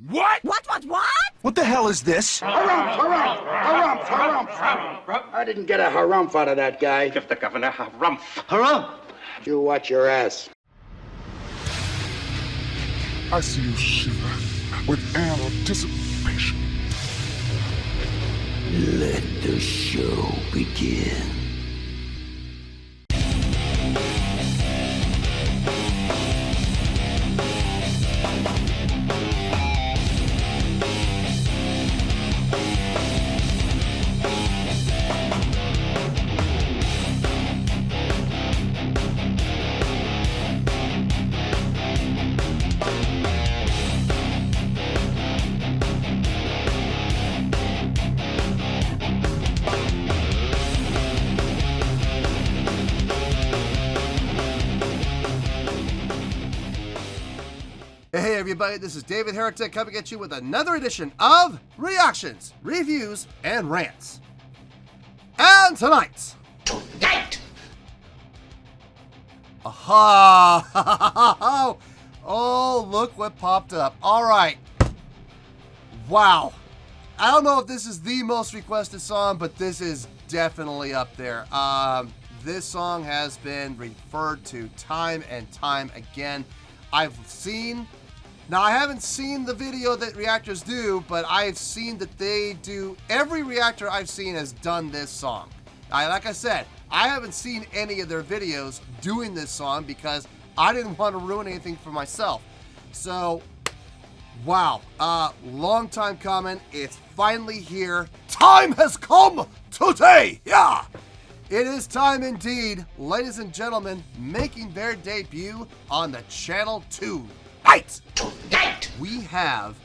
What? What? What the hell is this? Harumph. I didn't get a harumph out of that guy. Give the governor harumph. Harumph! You watch your ass. I see you shiver with anticipation. Let the show begin. Hey everybody, this is David Heretic coming at you with another edition of Reactions, Reviews, and Rants. And tonight... Aha! Oh, look what popped up. Alright. Wow. I don't know if this is the most requested song, but this is definitely up there. This song has been referred to time and time again. Now, I haven't seen the video that reactors do, but I've seen that they do. Every reactor I've seen has done this song. Like I said, I haven't seen any of their videos doing this song because I didn't want to ruin anything for myself. So, wow. Long time coming. It's finally here. Time has come today. Yeah. It is time indeed, ladies and gentlemen, making their debut on the channel tonight. We have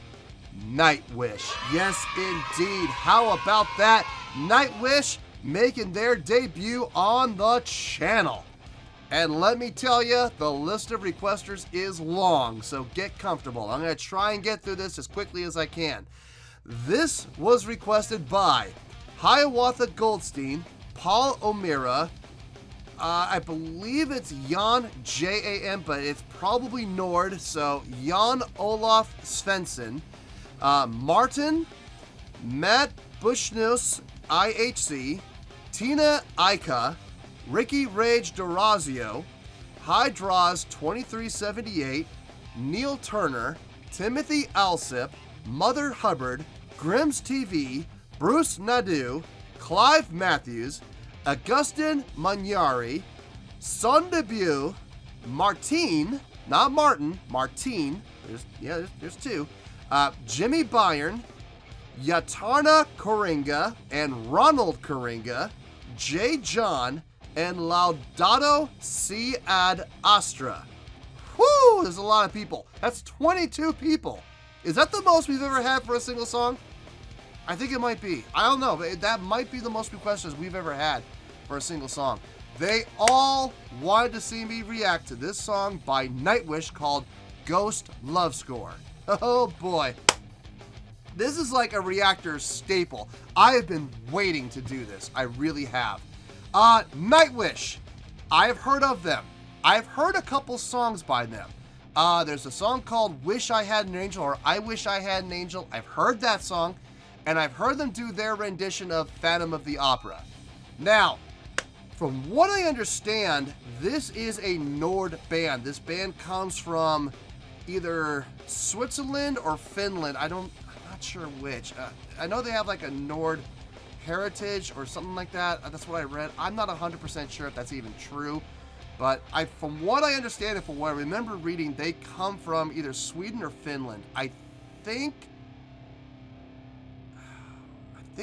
Nightwish. Yes, indeed. How about that? Nightwish making their debut on the channel. And let me tell you, the list of requesters is long, so get comfortable. I'm going to try and get through this as quickly as I can. This was requested by Hiawatha Goldstein, Paul O'Meara, I believe it's Jan, J-A-N, but it's probably Nord, so Jan Olaf Svensson, Martin, Matt Bushnus, IHC, Tina Ika, Ricky Rage Durazio, Hydraz 2378, Neil Turner, Timothy Alsip, Mother Hubbard, Grimm's TV, Bruce Nadeau, Clive Matthews, Augustin Magnari, Son Debut, Martine, not Martin, Martine, there's two, Jimmy Byron, Yatarna Coringa, and Ronald Coringa, Jay John, and Laudato Si Ad Astra. Whoo, there's a lot of people. That's 22 people. Is that the most we've ever had for a single song? I think it might be. I don't know, but that might be the most requests we've ever had for a single song. They all wanted to see me react to this song by Nightwish called Ghost Love Score. Oh boy. This is like a reactor staple. I have been waiting to do this. I really have. Nightwish. I've heard of them. I've heard a couple songs by them. There's a song called Wish I Had an Angel or I Wish I Had an Angel. I've heard that song. And I've heard them do their rendition of Phantom of the Opera. Now, from what I understand, this is a Nord band. This band comes from either Switzerland or Finland. I'm not sure which. I know they have like a Nord heritage or something like that. That's what I read. I'm not 100% sure if that's even true. But from what I understand and from what I remember reading, they come from either Sweden or Finland. I think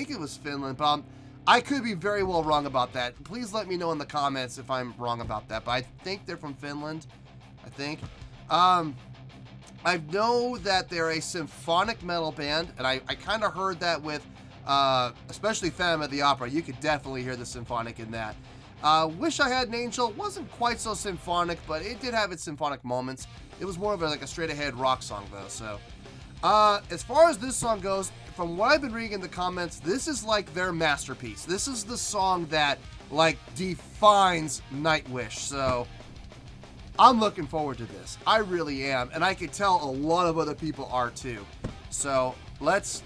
it was Finland, but I could be very well wrong about that. Please let me know in the comments if I'm wrong about that, but I think they're from Finland, I think. I know that they're a symphonic metal band, and I kind of heard that with, especially Phantom of the Opera. You could definitely hear the symphonic in that. Wish I Had an Angel wasn't quite so symphonic, but it did have its symphonic moments. It was more of like a straight-ahead rock song, though, so. As far as this song goes, from what I've been reading in the comments, this is like their masterpiece. This is the song that, like, defines Nightwish, so I'm looking forward to this. I really am, and I can tell a lot of other people are too. So let's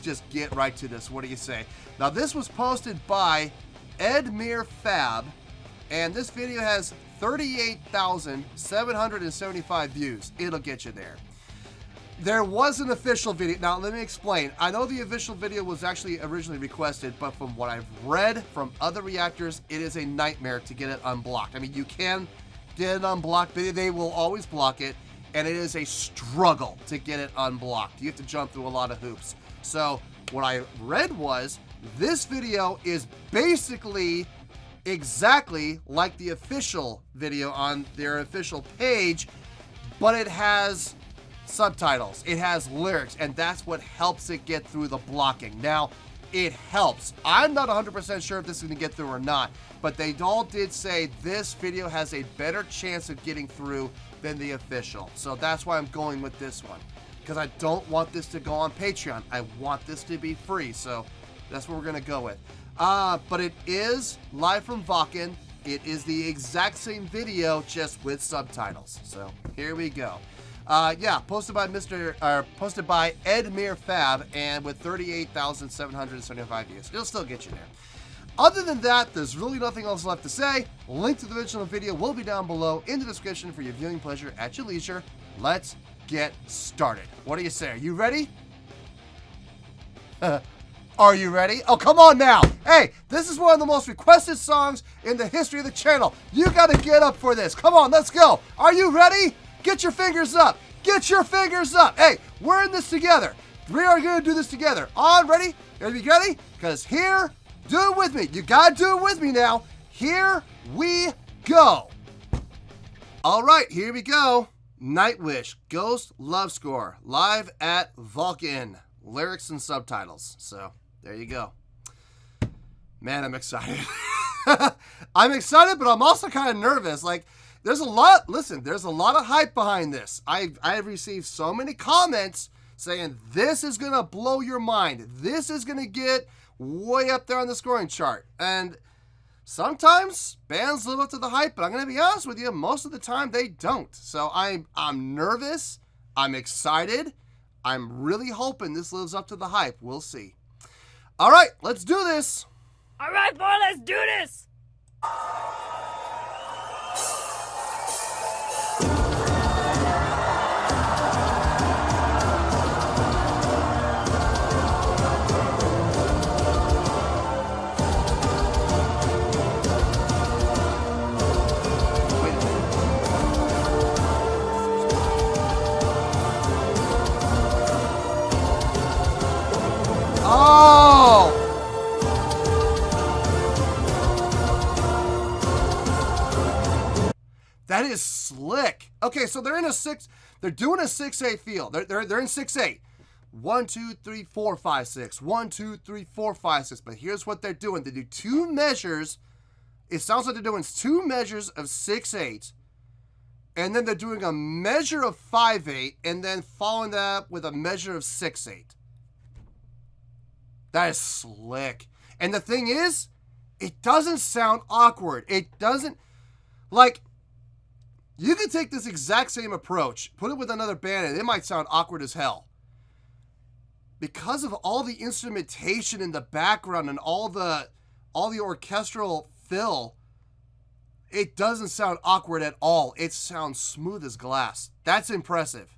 just get right to this. What do you say? Now this was posted by Edmir Fab, and this video has 38,775 views. It'll get you there. There was an official video. Now let me explain. I know the official video was actually originally requested, but from what I've read from other reactors, it is a nightmare to get it unblocked. I mean, you can get it unblocked, but they will always block it, and it is a struggle to get it unblocked. You have to jump through a lot of hoops. So what I read was this video is basically exactly like the official video on their official page, but it has subtitles, it has lyrics, and that's what helps it get through the blocking. Now, it helps. I'm not 100% sure if this is going to get through or not, but they all did say this video has a better chance of getting through than the official. So that's why I'm going with this one, because I don't want this to go on Patreon. I want this to be free, so that's what we're going to go with. But it is live from Vakken. It is the exact same video, just with subtitles. So here we go. Yeah, posted by Edmir Fab, and with 38,775 views. It'll still get you there. Other than that, there's really nothing else left to say. Link to the original video will be down below in the description for your viewing pleasure at your leisure. Let's get started. What do you say? Are you ready? Are you ready? Oh, come on now. Hey, this is one of the most requested songs in the history of the channel. You got to get up for this. Come on, let's go. Are you ready? Get your fingers up. Get your fingers up. Hey, we're in this together. We are going to do this together. On, ready? Are you ready? Because here, do it with me. You got to do it with me now. Here we go. All right, here we go. Nightwish, Ghost Love Score, live at Vakken. Lyrics and subtitles. So, there you go. Man, I'm excited. I'm excited, but I'm also kind of nervous. Like, there's a lot, listen, there's a lot of hype behind this. I have received so many comments saying this is going to blow your mind. This is going to get way up there on the scoring chart. And sometimes bands live up to the hype, but I'm going to be honest with you, most of the time they don't. So I'm nervous. I'm excited. I'm really hoping this lives up to the hype. We'll see. All right, let's do this. All right, boy, let's do this. Oh! That is slick. Okay, so they're in a they're doing a 6/8 feel. They're in 6/8. 1, 2, 3, 4, 5, 6. 1, 2, 3, 4, 5, 6. But here's what they're doing. They do two measures. It sounds like they're doing two measures of 6/8. And then they're doing a measure of 5/8, and then following that up with a measure of 6/8. That is slick. And the thing is, it doesn't sound awkward. It doesn't, like, you could take this exact same approach, put it with another band, and it might sound awkward as hell. Because of all the instrumentation in the background and all the orchestral fill, it doesn't sound awkward at all. It sounds smooth as glass. That's impressive.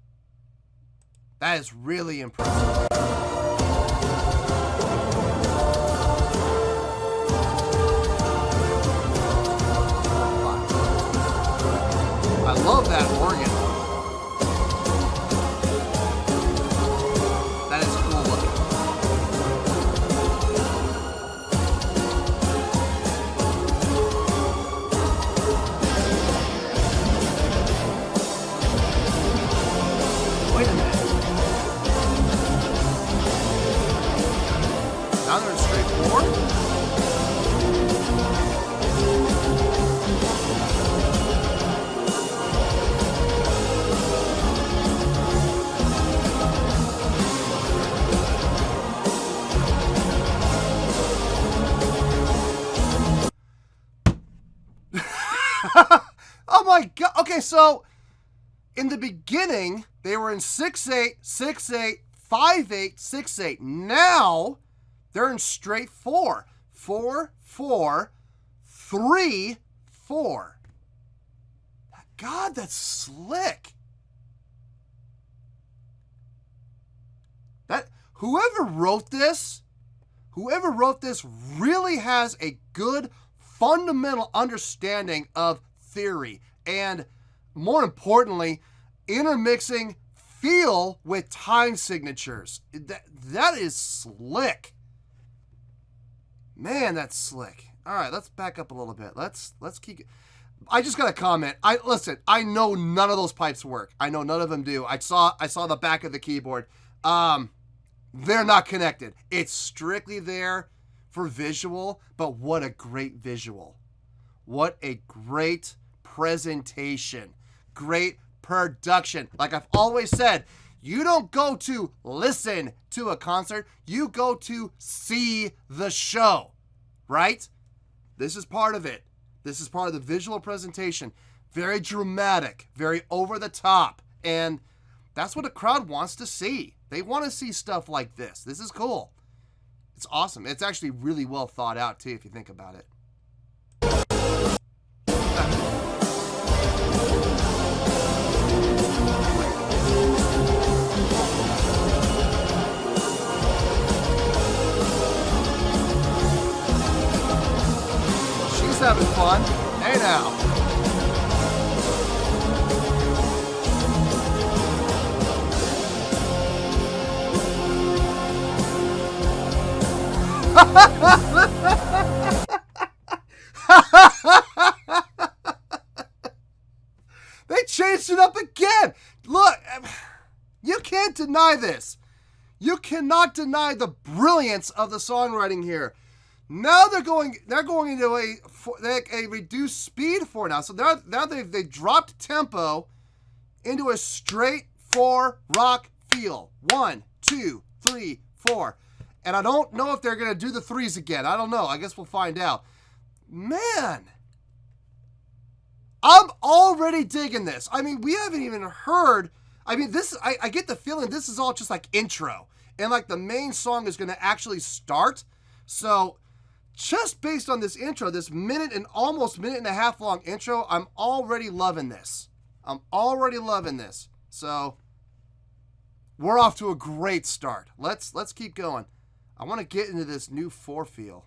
That is really impressive. I love that organ. That is cool looking. Wait a minute. Now they're in straight forward? Oh my God. Okay, so in the beginning, they were in 6/8, 6/8, 5/8, 6/8. Now they're in straight 4. 4, 4, 3, 4. God, that's slick. That whoever wrote this really has a good fundamental understanding of theory and, more importantly, intermixing feel with time signatures. That is slick. Man, that's slick. All right, let's back up a little bit. Let's keep. I just got a comment. Listen. I know none of those pipes work. I know none of them do. I saw the back of the keyboard. They're not connected. It's strictly there for visual, but what a great visual. What a great presentation. Great production. Like I've always said, you don't go to listen to a concert, you go to see the show, right? This is part of it. This is part of the visual presentation. Very dramatic, very over the top, and that's what a crowd wants to see. They want to see stuff like this. This is cool. It's awesome. It's actually really well thought out, too, if you think about it. She's having fun. Hey, now. They changed it up again. Look, you can't deny this. You cannot deny the brilliance of the songwriting here. Now they're going into a reduced speed 4 now. So now they dropped tempo into a straight 4 rock feel. 1, 2, 3, 4. And I don't know if they're going to do the 3s again. I don't know. I guess we'll find out. Man. I'm already digging this. I mean, we haven't even heard. I mean, I get the feeling this is all just like intro. And like the main song is going to actually start. So just based on this intro, this almost minute and a half long intro, I'm already loving this. So we're off to a great start. Let's keep going. I want to get into this new 4 feel.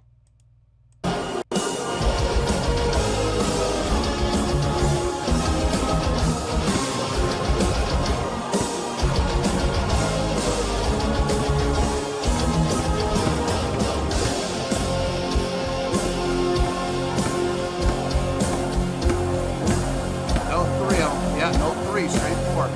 No 3, straight 4.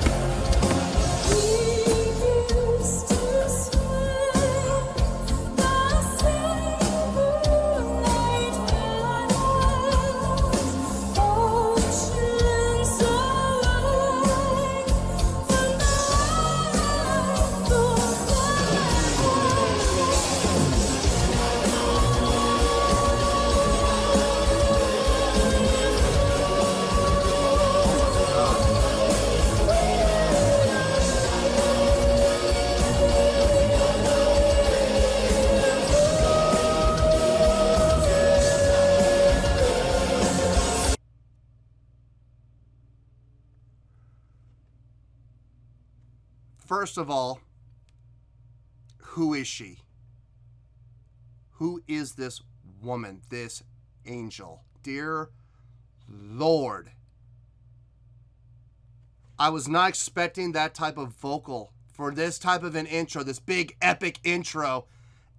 First of all, who is she? Who is this woman, this angel? Dear Lord. I was not expecting that type of vocal for this type of an intro, this big epic intro,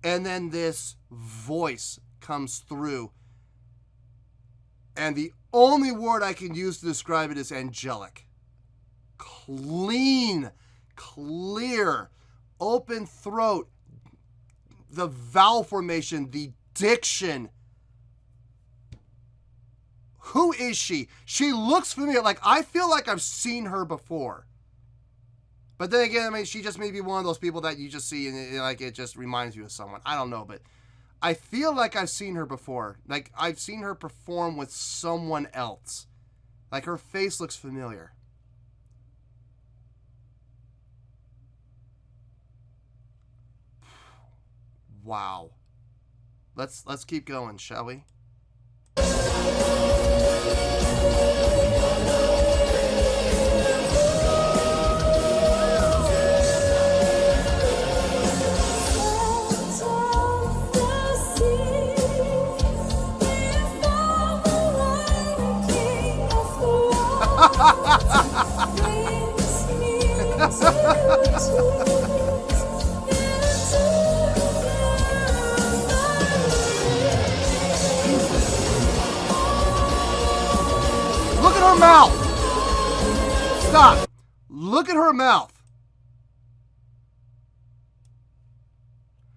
and then this voice comes through. And the only word I can use to describe it is angelic. Clean, clear, open throat, the vowel formation, the diction. Who is she? She looks familiar. Like, I feel like I've seen her before. But then again, I mean, she just may be one of those people that you just see and like it just reminds you of someone. I don't know, but I feel like I've seen her before. Like, I've seen her perform with someone else. Like, her face looks familiar. Wow. Let's keep going, shall we? Look at her mouth. Stop. Look at her mouth.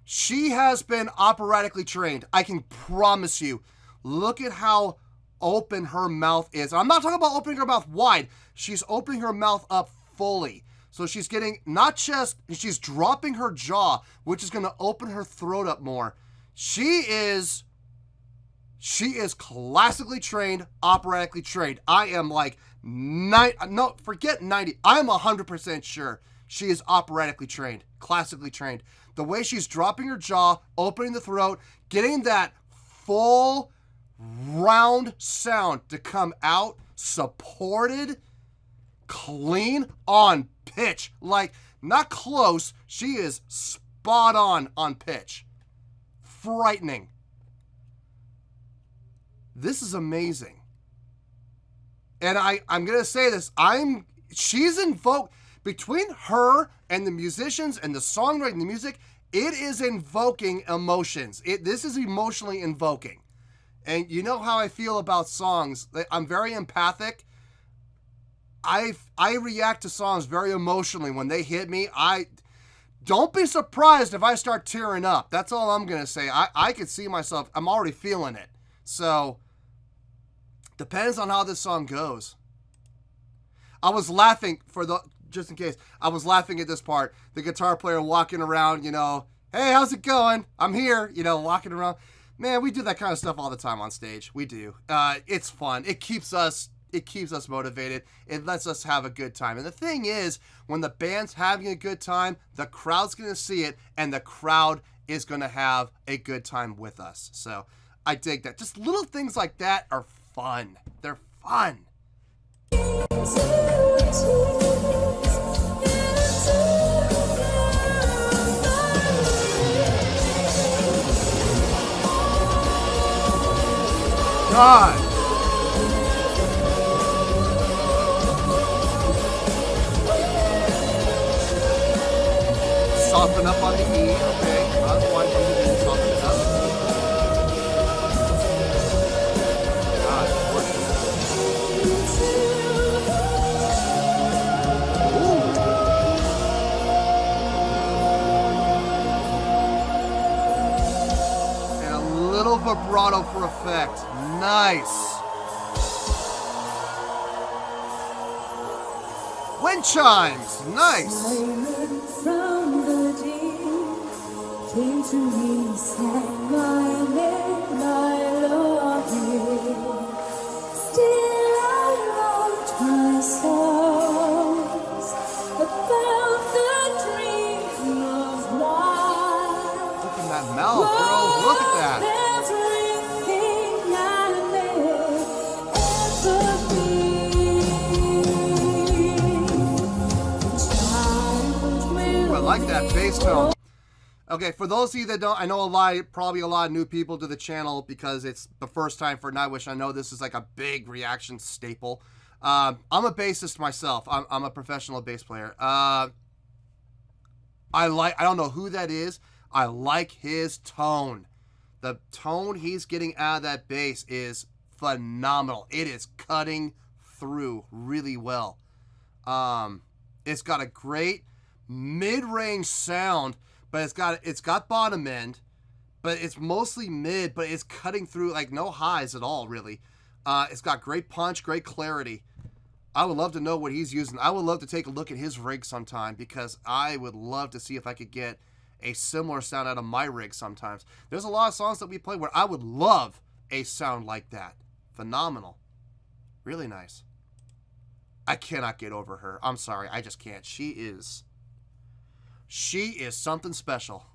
She has been operatically trained. I can promise you. Look at how open her mouth is. I'm not talking about opening her mouth wide. She's opening her mouth up fully. So she's getting, not just, she's dropping her jaw, which is going to open her throat up more. She is classically trained, operatically trained. I am like, forget 90. I am 100% sure she is operatically trained, classically trained. The way she's dropping her jaw, opening the throat, getting that full round sound to come out, supported, clean, on pitch. Like, not close. She is spot on pitch. Frightening. This is amazing. And I'm going to say this. She's invoked, between her and the musicians and the songwriting, the music, it is invoking emotions. This is emotionally invoking. And you know how I feel about songs. I'm very empathic. I react to songs very emotionally when they hit me. Don't be surprised if I start tearing up. That's all I'm going to say. I could see myself. I'm already feeling it. So, depends on how this song goes. I was laughing just in case. I was laughing at this part. The guitar player walking around, hey, how's it going? I'm here, walking around. Man, we do that kind of stuff all the time on stage. We do. It's fun. It keeps us motivated. It lets us have a good time. And the thing is, when the band's having a good time, the crowd's going to see it, and the crowd is going to have a good time with us. So I dig that. Just little things like that are fun. They're fun. God. Soften up on the E, okay. That's why I'm going to soften it up. God, and a little vibrato for effect. Nice. Wind chimes. Nice. From the deep came to me, sang my name, I love you. Still I wrote my songs about the dream of life. Look at that mouth, girl. Look at that. Everything I ever be. I like that bass tone. Okay, for those of you that don't, I know probably a lot of new people to the channel because it's the first time for Nightwish. I know this is like a big reaction staple. I'm a bassist myself. I'm a professional bass player. I don't know who that is. I like his tone. The tone he's getting out of that bass is phenomenal. It is cutting through really well. It's got a great mid-range sound, but it's got bottom end, but it's mostly mid, but it's cutting through, like, no highs at all, really. It's got great punch, great clarity. I would love to know what he's using. I would love to take a look at his rig sometime, because I would love to see if I could get a similar sound out of my rig sometimes. There's a lot of songs that we play where I would love a sound like that. Phenomenal. Really nice. I cannot get over her. I'm sorry, I just can't. She is something special.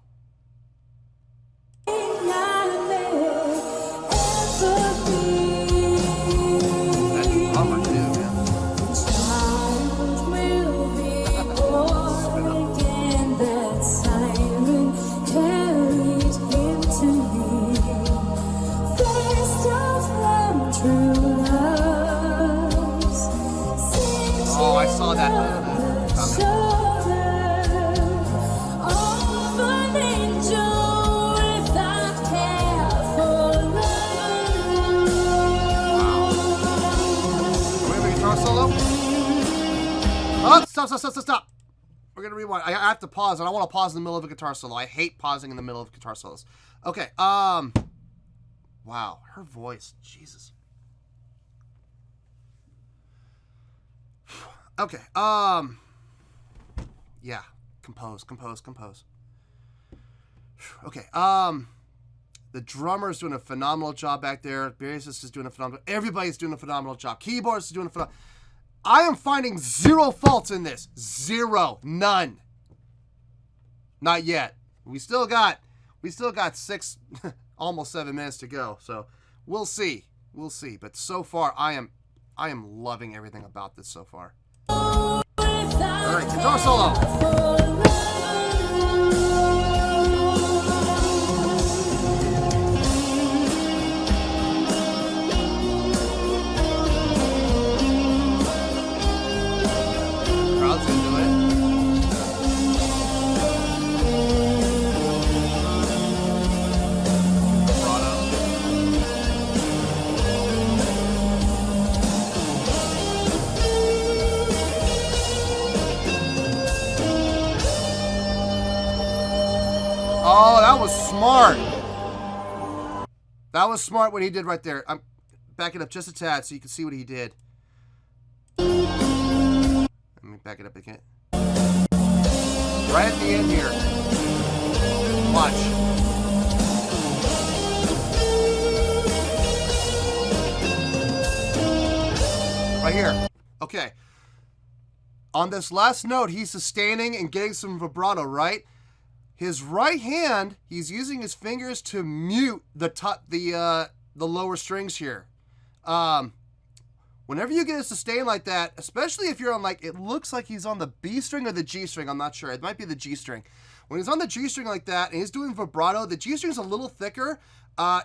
I have to pause. I don't want to pause in the middle of a guitar solo. I hate pausing in the middle of guitar solos. Okay. Wow, her voice, Jesus. Okay. Yeah. Compose. Okay. The drummer's doing a phenomenal job back there. Bassist is doing a phenomenal. Everybody's doing a phenomenal job. Keyboardist is doing a phenomenal. I am finding zero faults in this. Zero. None. Not yet. We still got 6, almost 7 minutes to go. So we'll see. But so far, I am loving everything about this so far. All right, guitar solo. Crowd's into it. Oh, that was smart. That was smart what he did right there. I'm backing up just a tad so you can see what he did. Let me back it up again. Right at the end here. Watch. Right here. Okay. On this last note, he's sustaining and getting some vibrato, right? His right hand, he's using his fingers to mute the lower strings here. Whenever you get a sustain like that, especially if you're on it looks like he's on the B string or the G string, I'm not sure. It might be the G string. When he's on the G string like that and he's doing vibrato, the G string's a little thicker,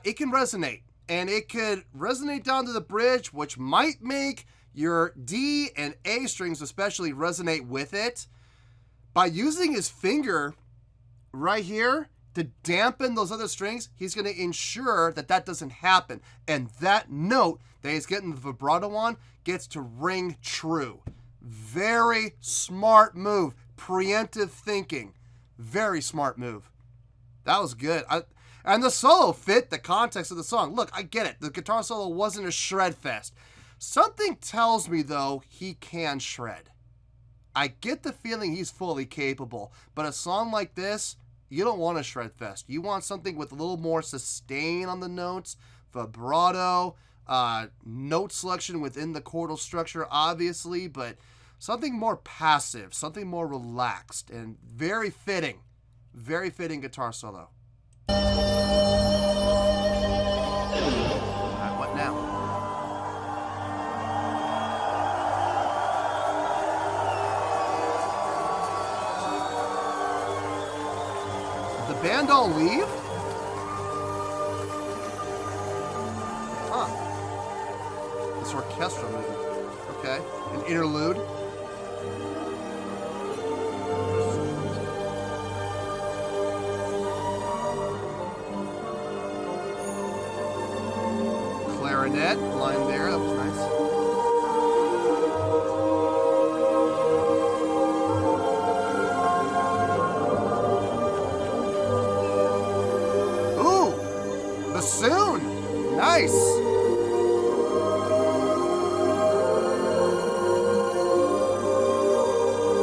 it can resonate. And it could resonate down to the bridge, which might make your D and A strings especially resonate with it. By using his finger right here to dampen those other strings, he's going to ensure that that doesn't happen. And that note that he's getting the vibrato on gets to ring true. Very smart move. Preemptive thinking. Very smart move. That was good. And the solo fit the context of the song. Look, I get it. The guitar solo wasn't a shred fest. Something tells me, though, he can shred. I get the feeling he's fully capable, but a song like this, you don't want a shred fest. You want something with a little more sustain on the notes, vibrato, note selection within the chordal structure, obviously, but something more passive, something more relaxed, and very fitting guitar solo. All right, what now? The band all leave? Huh. This orchestral movement. Okay. An interlude. Clarinet line there. That was nice. Bassoon. Nice.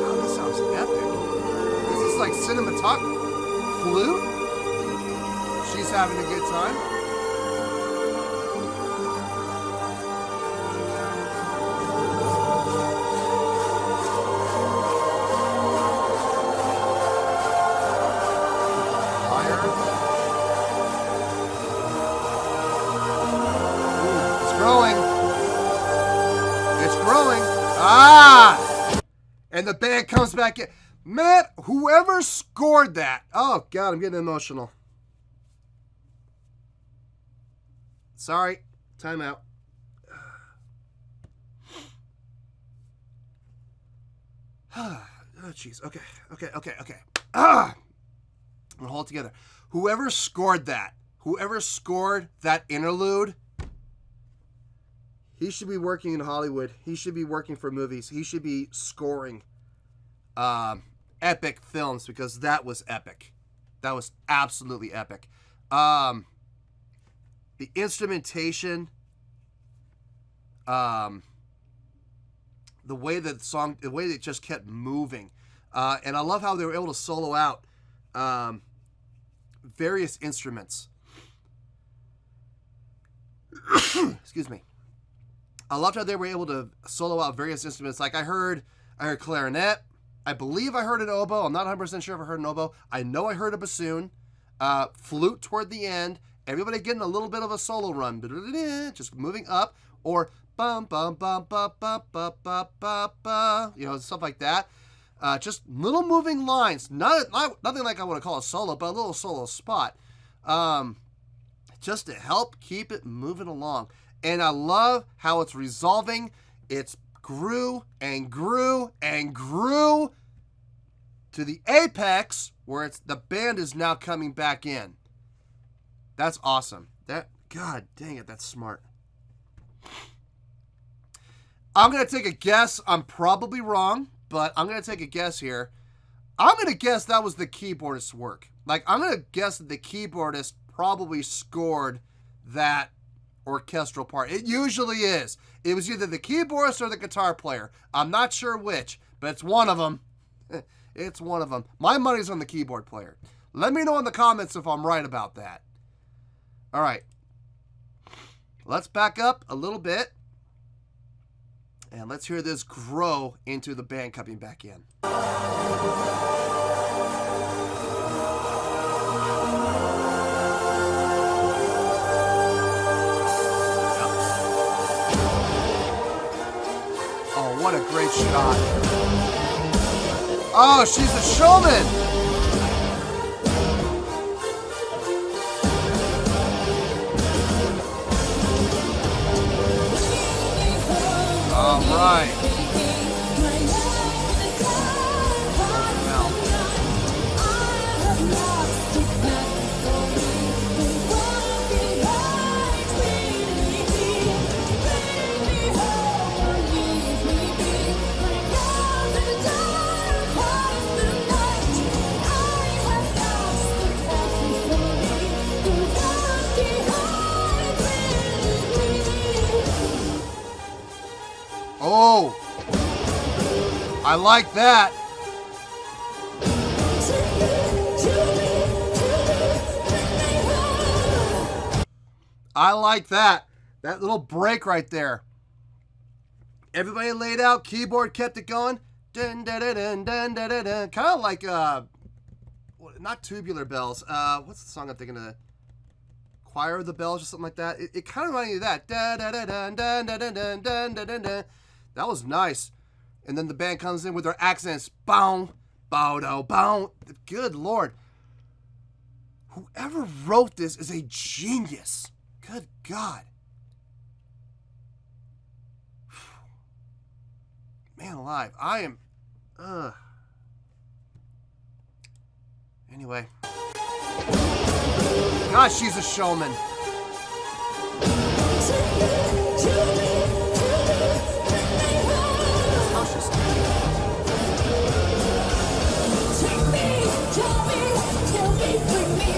Oh, this sounds epic. This is like cinematography. Flute. She's having a good time. And the band comes back in. Man, whoever scored that. Oh, God, I'm getting emotional. Sorry. Time out. Oh, jeez. Okay. I'm going to hold it together. Whoever scored that interlude, he should be working in Hollywood. He should be working for movies. He should be scoring epic films because that was epic. That was absolutely epic. The instrumentation, the way that song, the way that it just kept moving, and I love how they were able to solo out various instruments. Excuse me. I loved how they were able to solo out various instruments. Like I heard clarinet. I believe I heard an oboe. I'm not 100% sure if I heard an oboe. I know I heard a bassoon, flute toward the end. Everybody getting a little bit of a solo run, just moving up, or bum bum bum bum bum bum bum bum bum, you know, stuff like that. Just little moving lines. Nothing like I want to call a solo, but a little solo spot, just to help keep it moving along. And I love how it's resolving. It's grew and grew and grew to the apex where the band is now coming back in. That's awesome. God dang it, that's smart. I'm going to take a guess. I'm probably wrong, but I'm going to take a guess here. I'm going to guess that was the keyboardist's work. Like, I'm going to guess that the keyboardist probably scored that orchestral part. It usually is. It was either the keyboardist or the guitar player. I'm not sure which, but it's one of them. It's one of them. My money's on the keyboard player. Let me know in the comments if I'm right about that. All right. Let's back up a little bit. And let's hear this grow into the band coming back in. Oh, what a great shot. Oh, she's a showman. All right. Oh, I like that. I like that. That little break right there. Everybody laid out, keyboard kept it going. Dun, dun, dun, dun, dun, dun, dun, dun. Kind of like, not Tubular Bells. What's the song I'm thinking of? Choir of the Bells or something like that. It kind of reminded me of that. Dun, dun, dun, dun, dun, dun, dun, dun, dun, dun, dun. That was nice. And then the band comes in with their accents. Bow, bow, bow, bow. Good Lord. Whoever wrote this is a genius. Good God. Man alive. I am... Anyway. God, she's a showman.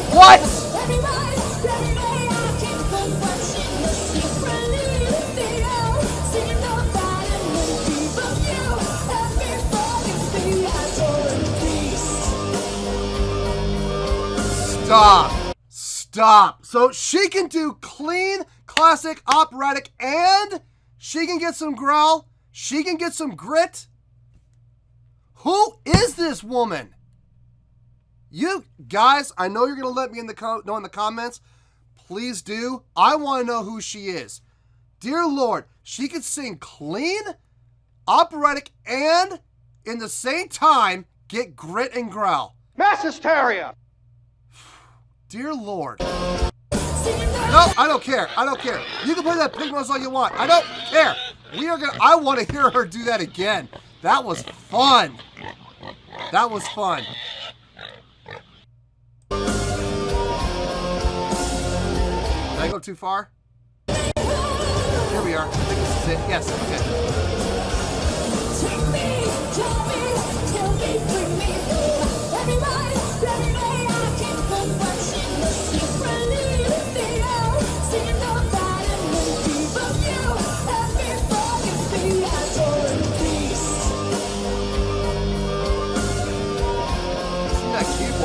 What? Stop. So she can do clean, classic, operatic, and she can get some growl. She can get some grit. Who is this woman? You guys, I know you're going to let me know in the comments. Please do. I want to know who she is. Dear Lord, she can sing clean, operatic, and in the same time get grit and growl. Mass hysteria! Dear Lord. No, I don't care. I don't care. You can play that pig nose all you want. I don't care. I want to hear her do that again. That was fun. That was fun. Did I go too far? Here we are. I think this is it. Yes, okay.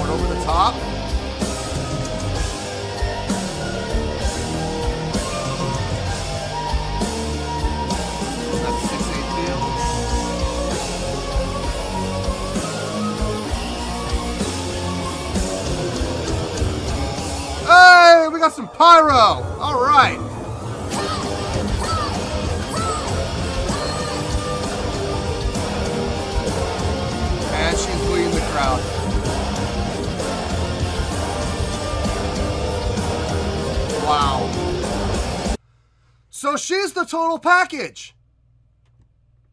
Over the top. That 6/8 feel. Hey, we got some pyro. All right. And she's leading the crowd. Wow. So she's the total package.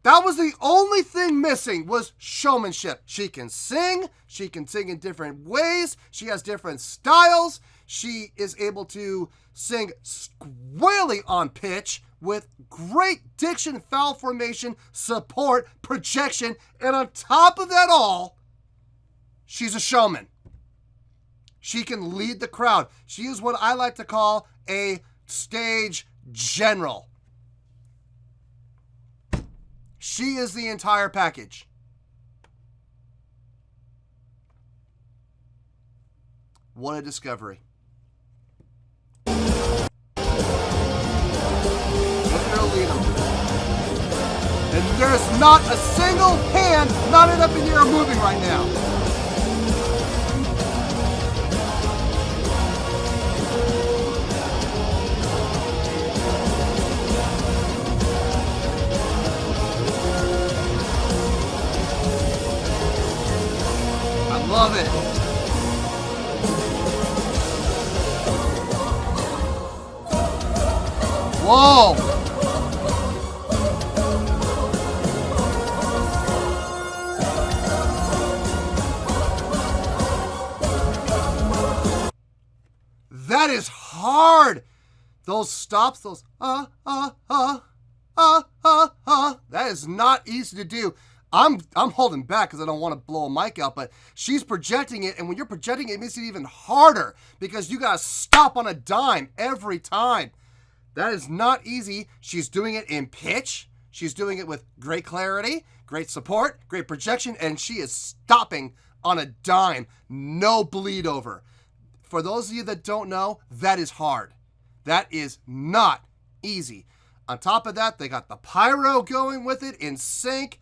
That was the only thing missing was showmanship. She can sing in different ways. She has different styles. She is able to sing squarely on pitch with great diction, foul formation, support, projection, and on top of that all, she's a showman. She can lead the crowd. She is what I like to call a stage general. She is the entire package. What a discovery. Look at her lead them. And there's not a single hand knotted up in the air moving right now. Love it. Whoa. That is hard. Those stops, those that is not easy to do. I'm holding back because I don't want to blow a mic out, but she's projecting it, and when you're projecting it, it makes it even harder because you got to stop on a dime every time. That is not easy. She's doing it in pitch. She's doing it with great clarity, great support, great projection, and she is stopping on a dime. No bleed over. For those of you that don't know, that is hard. That is not easy. On top of that, they got the pyro going with it in sync.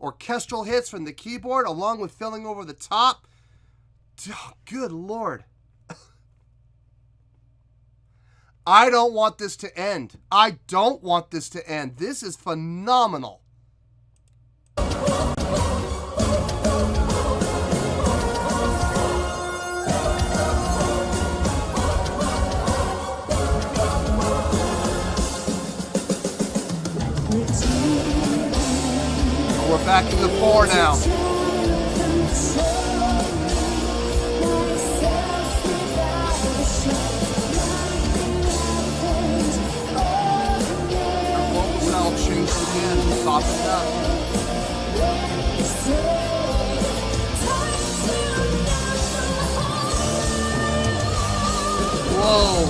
Orchestral hits from the keyboard along with filling over the top. Oh, good Lord. I don't want this to end. I don't want this to end. This is phenomenal. We're back to the 4 now. Our vocal style changed again, softened up. Whoa.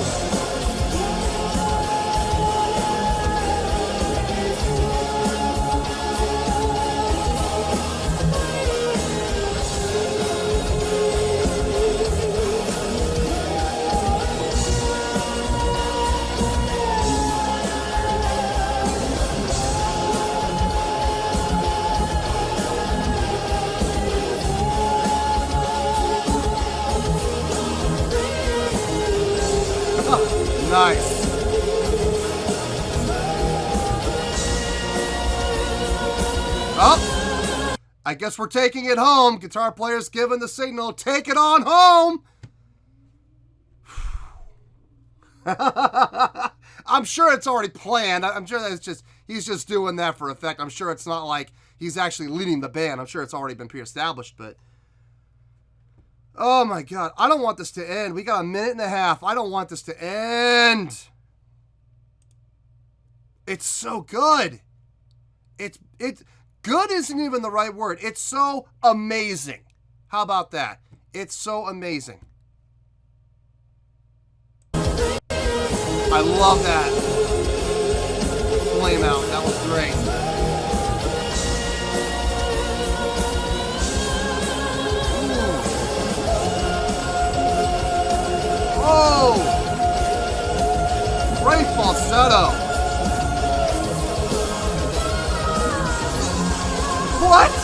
Nice. Oh, I guess we're taking it home. Guitar player's giving the signal. Take it on home. I'm sure it's already planned. I'm sure that's he's just doing that for effect. I'm sure it's not like he's actually leading the band. I'm sure it's already been pre-established, but oh my God, I don't want this to end. We got a minute and a half. I don't want this to end. It's so good. It's good isn't even the right word. It's so amazing. How about that? It's so amazing. I love that flame out. That was great. Oh! Great falsetto. What?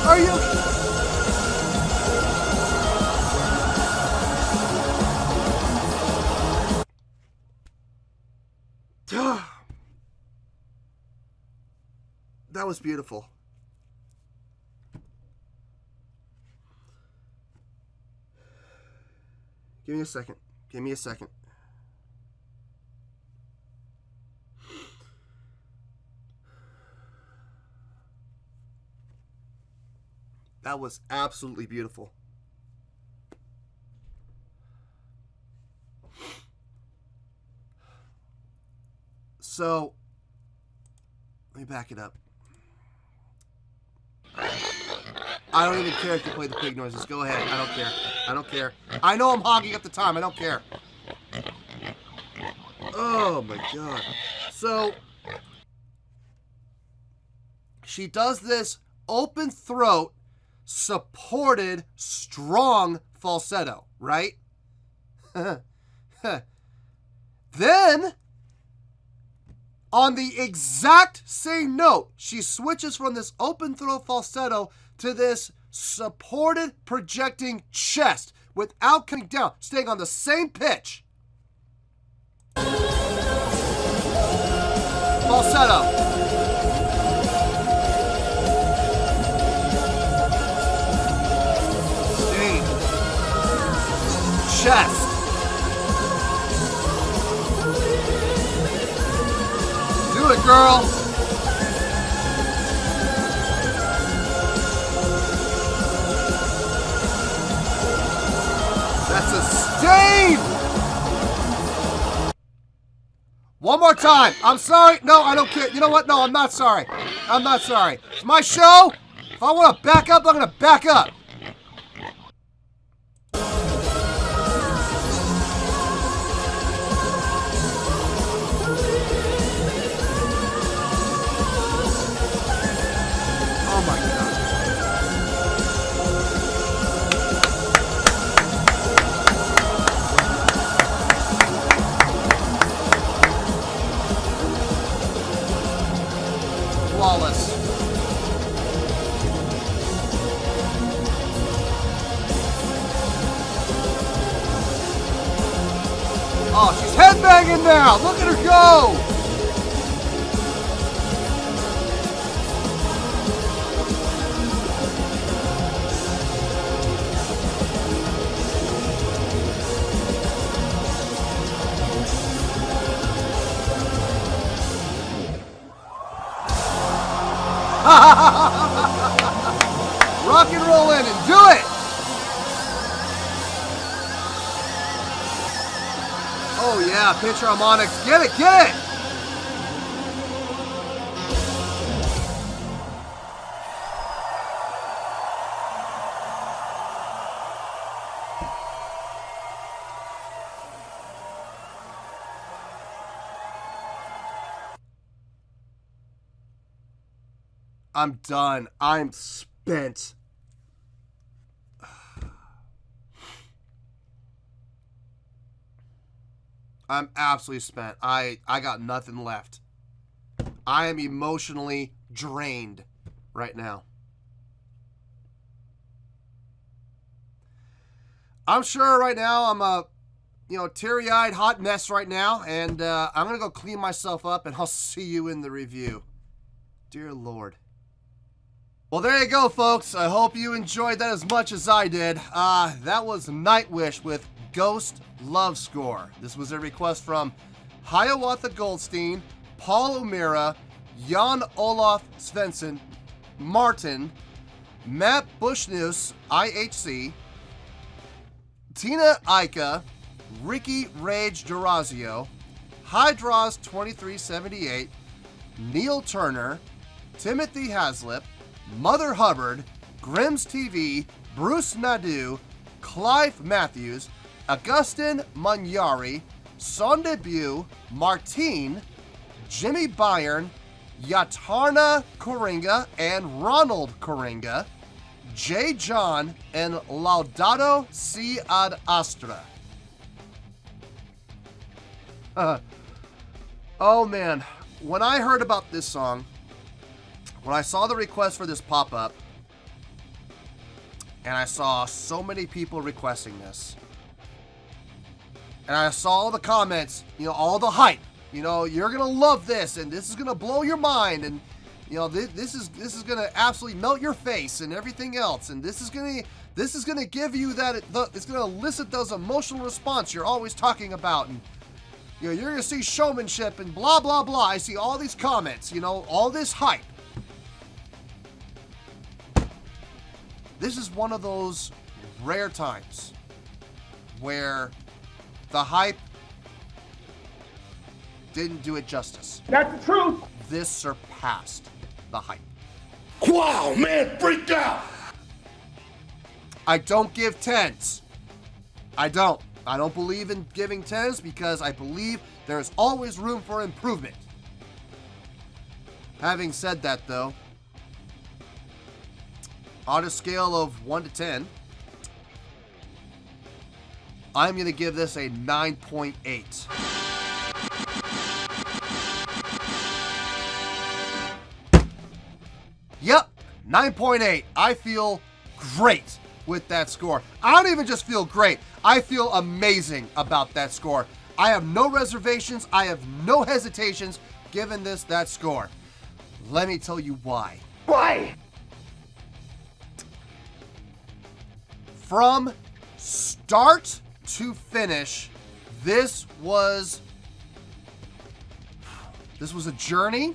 Are you? That was beautiful. Give me a second. Give me a second. That was absolutely beautiful. So, let me back it up. I don't even care if you play the pig noises. Go ahead. I don't care. I don't care. I know I'm hogging up the time. I don't care. Oh my god. So, she does this open throat, supported, strong falsetto, right? Then, on the exact same note, she switches from this open throat falsetto to this supported projecting chest without coming down, staying on the same pitch. Falsetto. Sustained. Chest. Do it, girl. That's a stain. One more time. I'm sorry. No, I don't care. You know what? No, I'm not sorry. I'm not sorry. It's my show. If I want to back up, I'm going to back up. Oh my God. Flawless. Oh, she's headbanging now. Look at her go. Rock and roll in and do it. Oh yeah, pitch harmonics. Get it, get it. I'm done. I'm spent. I'm absolutely spent. I got nothing left. I am emotionally drained right now. I'm sure right now I'm a, teary-eyed hot mess right now, and I'm going to go clean myself up, and I'll see you in the review. Dear Lord. Well, there you go, folks. I hope you enjoyed that as much as I did. That was Nightwish with Ghost Love Score. This was a request from Hiawatha Goldstein, Paul O'Meara, Jan Olaf Svensson, Martin, Matt Bushnus, IHC, Tina Ica, Ricky Rage Durazio, Hydras 2378, Neil Turner, Timothy Haslip, Mother Hubbard, Grimm's TV, Bruce Nadeau, Clive Matthews, Augustin Magnari, Son Debut, Martine, Jimmy Byrne, Yatarna Coringa and Ronald Coringa, J. John, and Laudato Si Ad Astra. Oh man, when I heard about this song, when I saw the request for this pop-up, and I saw so many people requesting this, and I saw all the comments, you know, all the hype, you know, you're gonna love this, and this is gonna blow your mind, and you know, this is gonna absolutely melt your face, and everything else, and this is gonna give you that, it's gonna elicit those emotional response you're always talking about, and you know, you're gonna see showmanship and blah blah blah. I see all these comments, you know, all this hype. This is one of those rare times where the hype didn't do it justice. That's the truth. This surpassed the hype. Wow, man, freaked out. I don't give 10s. I don't believe in giving 10s because I believe there is always room for improvement. Having said that though, on a scale of 1 to 10, I'm going to give this a 9.8. Yep, 9.8. I feel great with that score. I don't even just feel great. I feel amazing about that score. I have no reservations. I have no hesitations giving this that score. Let me tell you why. Why? From start to finish, this was a journey.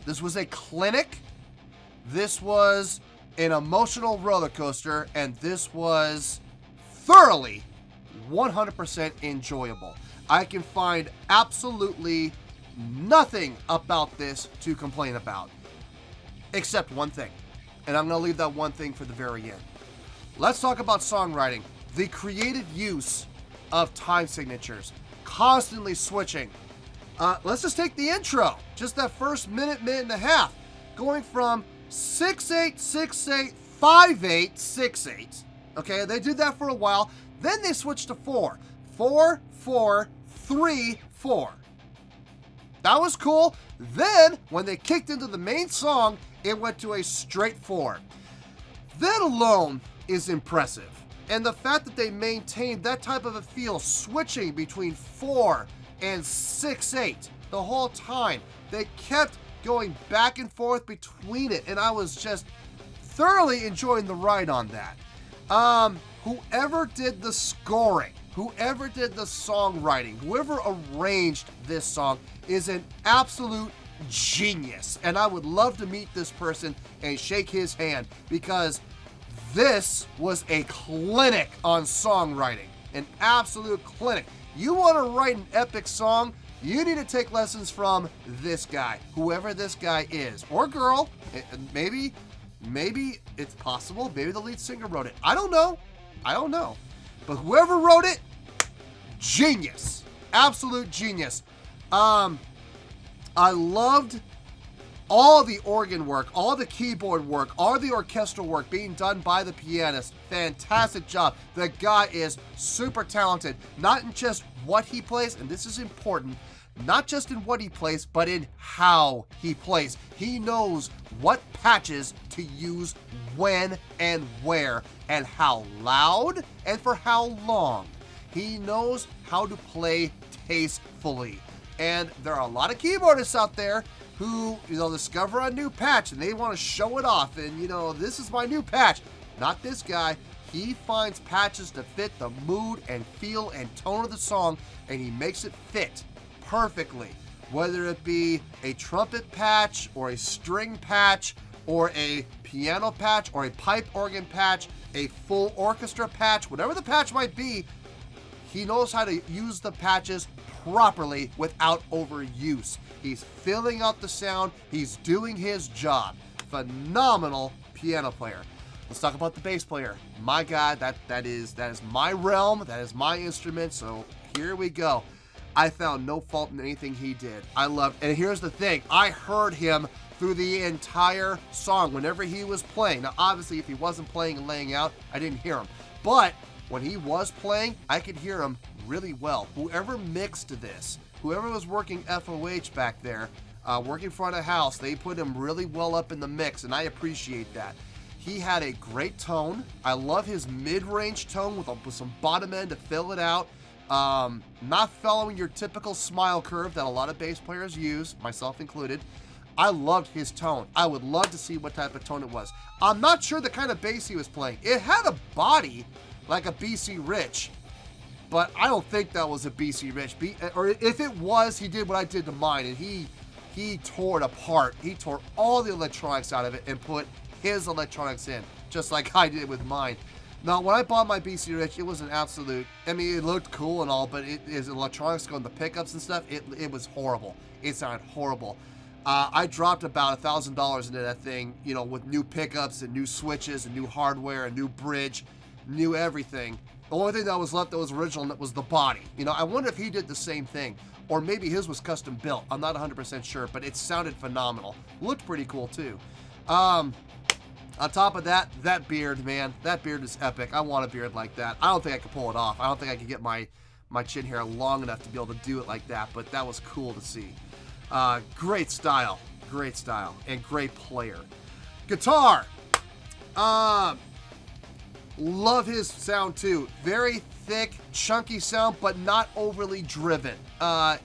This was a clinic. This was an emotional roller coaster, and this was thoroughly 100% enjoyable. I can find absolutely nothing about this to complain about, except one thing, and I'm going to leave that one thing for the very end. Let's talk about songwriting. The creative use of time signatures, constantly switching. Let's just take the intro, just that first minute and a half, going from 6/8, 6/8, 5/8, 6/8. Okay, they did that for a while. Then they switched to 4, 4, 4, 3, 4. That was cool. Then when they kicked into the main song, it went to a straight 4. That alone is impressive. And the fact that they maintained that type of a feel, switching between 4 and 6/8 the whole time. They kept going back and forth between it, and I was just thoroughly enjoying the ride on that. Whoever did the scoring, whoever did the songwriting, whoever arranged this song is an absolute genius. And I would love to meet this person and shake his hand, because this was a clinic on songwriting, an absolute clinic. You want to write an epic song, you need to take lessons from this guy, whoever this guy is, or girl. Maybe it's possible, maybe the lead singer wrote it. I don't know. But whoever wrote it, genius, absolute genius. I loved all the organ work, all the keyboard work, all the orchestral work being done by the pianist. Fantastic job. The guy is super talented, not in just what he plays, and this is important, not just in what he plays, but in how he plays. He knows what patches to use when and where, and how loud and for how long. He knows how to play tastefully. And there are a lot of keyboardists out there who, you know, discover a new patch and they want to show it off, and, you know, this is my new patch. Not this guy. He finds patches to fit the mood and feel and tone of the song, and he makes it fit perfectly. Whether it be a trumpet patch or a string patch or a piano patch or a pipe organ patch, a full orchestra patch, whatever the patch might be, He knows how to use the patches properly without overuse. He's filling out the sound. He's doing his job. Phenomenal piano player. Let's talk about the bass player. My God, that is my realm. That is my instrument. So here we go. I found no fault in anything he did. I loved, and here's the thing. I heard him through the entire song whenever he was playing. Now, obviously, if he wasn't playing and laying out, I didn't hear him. But when he was playing, I could hear him really well. Whoever mixed this, whoever was working FOH back there, working front of house, they put him really well up in the mix, and I appreciate that. He had a great tone. I love his mid-range tone with some bottom end to fill it out. Not following your typical smile curve that a lot of bass players use, myself included. I loved his tone. I would love to see what type of tone it was. I'm not sure the kind of bass he was playing. It had a body like a BC Rich, but I don't think that was a BC Rich. Or if it was, he did what I did to mine, and he tore it apart. He tore all the electronics out of it and put his electronics in, just like I did with mine. Now, when I bought my BC Rich, it was an absolute, I mean, it looked cool and all, but his electronics going, the pickups and stuff, it was horrible. It sounded horrible. I dropped about $1,000 into that thing, you know, with new pickups and new switches and new hardware and new bridge, new everything. The only thing that was left that was original, and that was the body. You know, I wonder if he did the same thing, or maybe his was custom built. I'm not 100% sure, but it sounded phenomenal. Looked pretty cool too. On top of that, that beard, man, that beard is epic. I want a beard like that. I don't think I could pull it off. I don't think I could get my chin hair long enough to be able to do it like that, but that was cool to see. Great style, and great player. Guitar, love his sound too. Very thick, chunky sound, but not overly driven.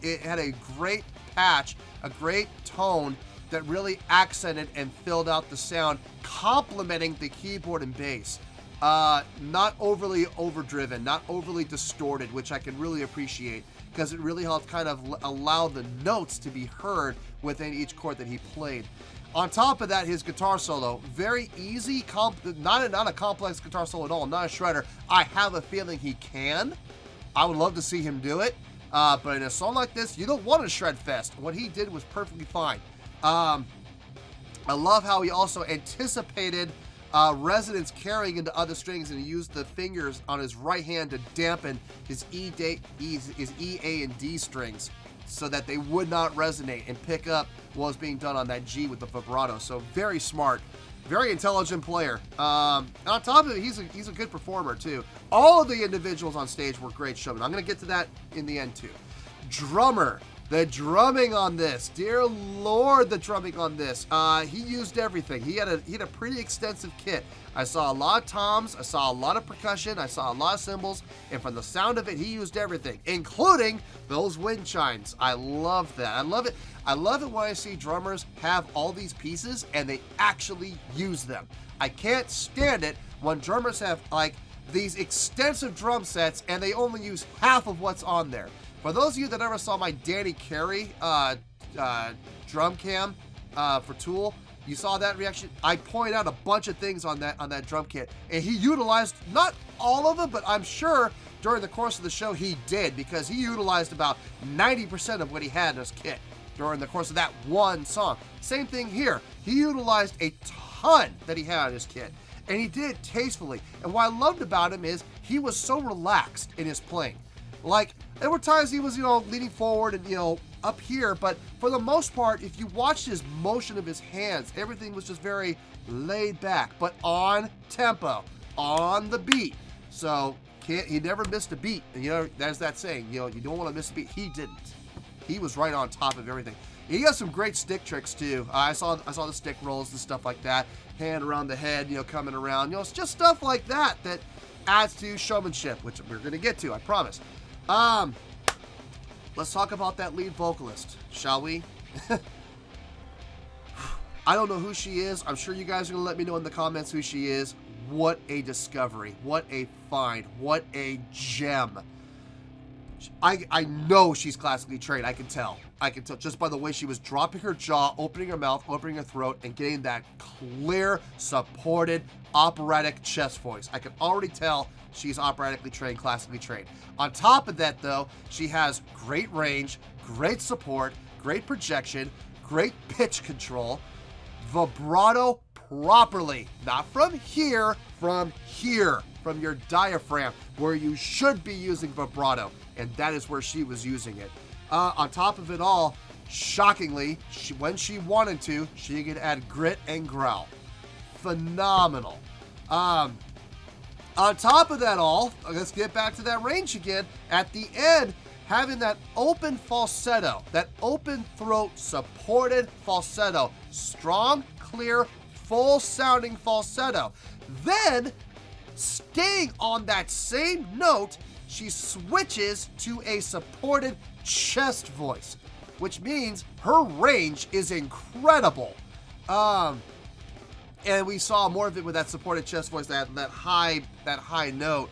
It had a great patch, a great tone that really accented and filled out the sound, complementing the keyboard and bass. Not overly overdriven, not overly distorted, which I can really appreciate, because it really helped kind of allow the notes to be heard within each chord that he played. On top of that, his guitar solo, very easy, not a complex guitar solo at all, not a shredder. I have a feeling he can. I would love to see him do it, but in a song like this, you don't want a shred fest. What he did was perfectly fine. I love how he also anticipated resonance carrying into other strings, and he used the fingers on his right hand to dampen his E, A, and D strings so that they would not resonate and pick up what was being done on that G with the vibrato. So very smart, very intelligent player. On top of it, he's a good performer too. All of the individuals on stage were great showmen. I'm going to get to that in the end too. Drummer. The drumming on this, dear Lord, the drumming on this. He used everything. He had a pretty extensive kit. I saw a lot of toms, I saw a lot of percussion, I saw a lot of cymbals, and from the sound of it, he used everything, including those wind chimes. I love that. I love it. I love it when I see drummers have all these pieces and they actually use them. I can't stand it when drummers have like these extensive drum sets and they only use half of what's on there. For those of you that ever saw my Danny Carey drum cam for Tool, you saw that reaction. I pointed out a bunch of things on that drum kit, and he utilized not all of them, but I'm sure during the course of the show he did, because he utilized about 90% of what he had in his kit during the course of that one song. Same thing here. He utilized a ton that he had in his kit, and he did it tastefully. And what I loved about him is he was so relaxed in his playing. Like, there were times he was, you know, leaning forward and, you know, up here, but for the most part, if you watched his motion of his hands, everything was just very laid back, but on tempo, on the beat. So he never missed a beat. And, you know, there's that saying, you know, you don't want to miss a beat. He didn't. He was right on top of everything. He has some great stick tricks too. I saw the stick rolls and stuff like that. Hand around the head, you know, coming around. You know, it's just stuff like that that adds to showmanship, which we're going to get to, I promise. Let's talk about that lead vocalist, shall we? I don't know who she is. I'm sure you guys are going to let me know in the comments who she is. What a discovery. What a find. What a gem. I know she's classically trained. I can tell just by the way she was dropping her jaw, opening her mouth, opening her throat, and getting that clear, supported, operatic chest voice. I can already tell she's operatically trained, classically trained. On top of that, though, she has great range, great support, great projection, great pitch control, vibrato properly, not from here, from your diaphragm, where you should be using vibrato, and that is where she was using it. On top of it all, shockingly, when she wanted to, she could add grit and growl. Phenomenal. On top of that all, let's get back to that range again. At the end, having that open falsetto, that open throat supported falsetto, strong, clear, full sounding falsetto. Then, staying on that same note, she switches to a supported chest voice, which means her range is incredible. And we saw more of it with that supported chest voice, that high note.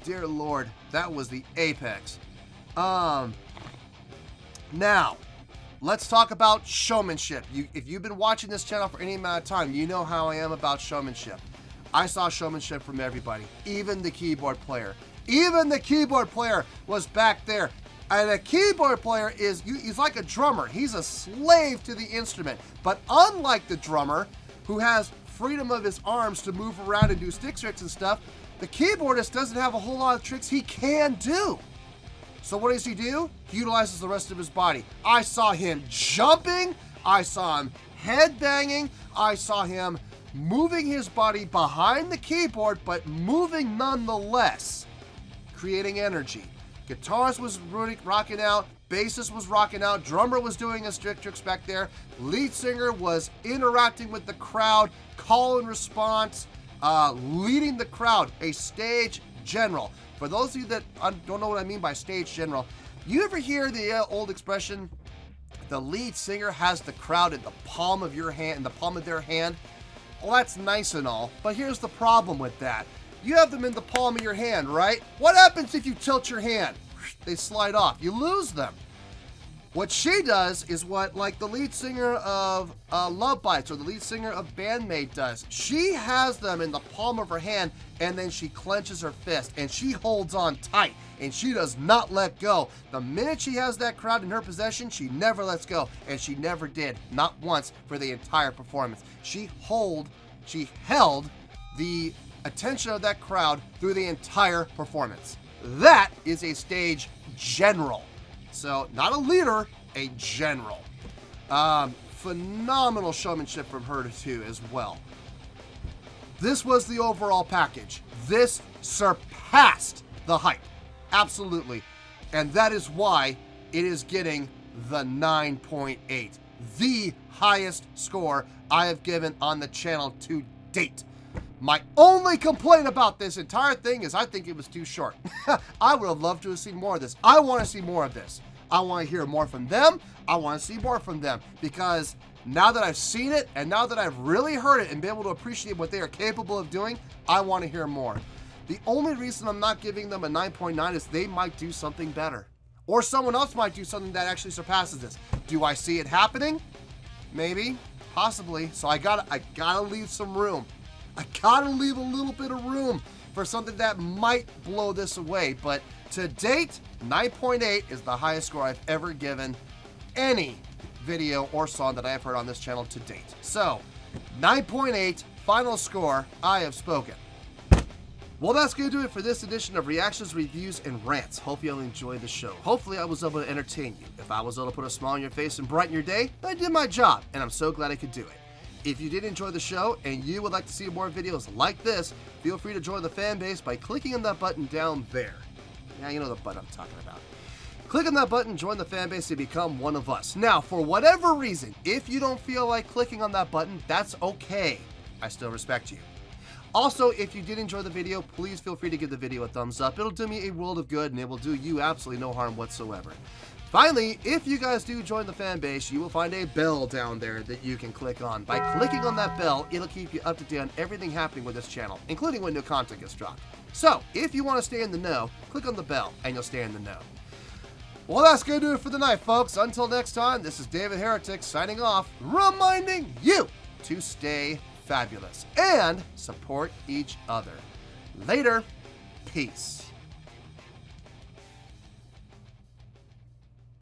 Dear Lord, that was the apex. Now, let's talk about showmanship. If you've been watching this channel for any amount of time, you know how I am about showmanship. I saw showmanship from everybody, even the keyboard player. Even the keyboard player was back there. And a keyboard player he's like a drummer. He's a slave to the instrument. But unlike the drummer, who has freedom of his arms to move around and do stick tricks and stuff, the keyboardist doesn't have a whole lot of tricks he can do. So what does he do? He utilizes the rest of his body. I saw him jumping. I saw him headbanging. I saw him moving his body behind the keyboard, but moving nonetheless, creating energy. Guitarist was rocking out, bassist was rocking out, drummer was doing his stick tricks back there, lead singer was interacting with the crowd, call and response, leading the crowd, a stage general. For those of you that don't know what I mean by stage general, you ever hear the old expression, the lead singer has the crowd in the palm of your hand, in the palm of their hand? Well, that's nice and all, but here's the problem with that. You have them in the palm of your hand, right? What happens if you tilt your hand? They slide off. You lose them. What she does is what, like the lead singer of Love Bites or the lead singer of Bandmate does. She has them in the palm of her hand, and then she clenches her fist, and she holds on tight, and she does not let go. The minute she has that crowd in her possession, she never lets go, and she never did, not once for the entire performance. She held the attention of that crowd through the entire performance. That is a stage general. So, not a leader, a general. Phenomenal showmanship from her too as well. This was the overall package. This surpassed the hype. Absolutely. And that is why it is getting the 9.8. The highest score I have given on the channel to date. My only complaint about this entire thing is I think it was too short. I would have loved to have seen more of this. I want to see more of this. I want to hear more from them. I want to see more from them because now that I've seen it and now that I've really heard it and been able to appreciate what they are capable of doing, I want to hear more. The only reason I'm not giving them a 9.9 is they might do something better. Or someone else might do something that actually surpasses this. Do I see it happening? Maybe. Possibly. So I gotta leave some room. I gotta leave a little bit of room for something that might blow this away. But to date, 9.8 is the highest score I've ever given any video or song that I have heard on this channel to date. So, 9.8, final score, I have spoken. Well, that's going to do it for this edition of Reactions, Reviews, and Rants. Hope you'll enjoy the show. Hopefully, I was able to entertain you. If I was able to put a smile on your face and brighten your day, I did my job, and I'm so glad I could do it. If you did enjoy the show and you would like to see more videos like this, feel free to join the fan base by clicking on that button down there. Yeah, you know the button I'm talking about. Click on that button, join the fan base, to become one of us. Now, for whatever reason, if you don't feel like clicking on that button, that's okay. I still respect you. Also, if you did enjoy the video, please feel free to give the video a thumbs up. It'll do me a world of good and it will do you absolutely no harm whatsoever. Finally, if you guys do join the fan base, you will find a bell down there that you can click on. By clicking on that bell, it'll keep you up to date on everything happening with this channel, including when new content gets dropped. So, if you want to stay in the know, click on the bell and you'll stay in the know. Well, that's going to do it for the night, folks. Until next time, this is David Heretic signing off, reminding you to stay fabulous and support each other. Later. Peace.